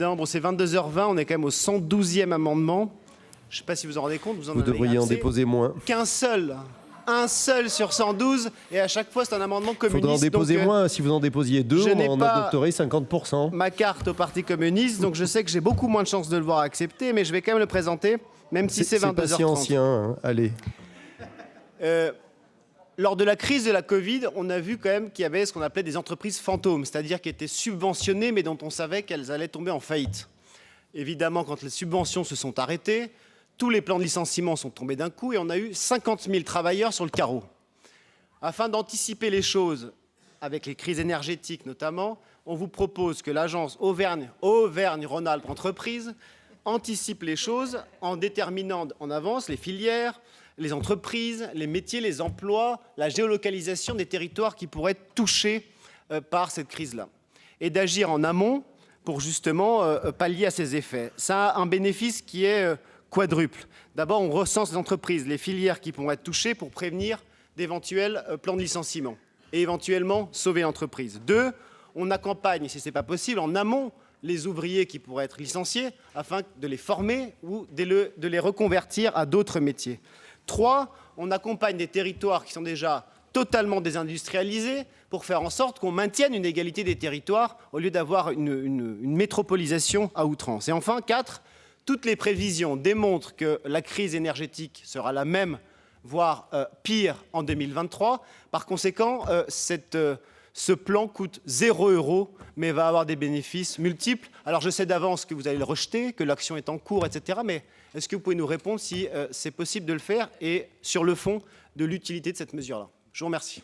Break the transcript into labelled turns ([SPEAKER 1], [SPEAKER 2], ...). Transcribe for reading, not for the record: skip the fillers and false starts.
[SPEAKER 1] Président. Bon, c'est 22h20, on est quand même au 112e amendement. Je ne sais pas si vous en rendez compte.
[SPEAKER 2] Vous devriez en déposer moins.
[SPEAKER 1] Qu'un seul. Un seul sur 112, et à chaque fois, c'est un amendement communiste.
[SPEAKER 2] Il faudrait en déposer moins. Si vous en déposiez deux, on en adopterait 50%.
[SPEAKER 1] Ma carte au Parti communiste, donc je sais que j'ai beaucoup moins de chances de le voir accepter, mais je vais quand même le présenter, même si c'est 22h30.
[SPEAKER 2] C'est pas si ancien, hein. Allez.
[SPEAKER 1] Lors de la crise de la Covid, on a vu quand même qu'il y avait ce qu'on appelait des entreprises fantômes, c'est-à-dire qui étaient subventionnées, mais dont on savait qu'elles allaient tomber en faillite. Évidemment, quand les subventions se sont arrêtées, tous les plans de licenciement sont tombés d'un coup et on a eu 50 000 travailleurs sur le carreau. Afin d'anticiper les choses, avec les crises énergétiques notamment, on vous propose que l'agence Auvergne-Rhône-Alpes Entreprises anticipe les choses en déterminant en avance les filières, les entreprises, les métiers, les emplois, la géolocalisation des territoires qui pourraient être touchés par cette crise-là. Et d'agir en amont pour justement pallier à ces effets. Ça a un bénéfice qui est quadruple. D'abord, on recense les entreprises, les filières qui pourront être touchées pour prévenir d'éventuels plans de licenciement et éventuellement sauver l'entreprise. Deux, on accompagne, si ce n'est pas possible, en amont les ouvriers qui pourraient être licenciés afin de les former ou de les reconvertir à d'autres métiers. Trois, on accompagne des territoires qui sont déjà totalement désindustrialisés pour faire en sorte qu'on maintienne une égalité des territoires au lieu d'avoir une métropolisation à outrance. Et enfin, quatre, toutes les prévisions démontrent que la crise énergétique sera la même, voire pire en 2023. Par conséquent, ce plan coûte 0 €, mais va avoir des bénéfices multiples. Alors je sais d'avance que vous allez le rejeter, que l'action est en cours, etc. Mais est-ce que vous pouvez nous répondre si c'est possible de le faire et sur le fond de l'utilité de cette mesure-là? Je vous remercie.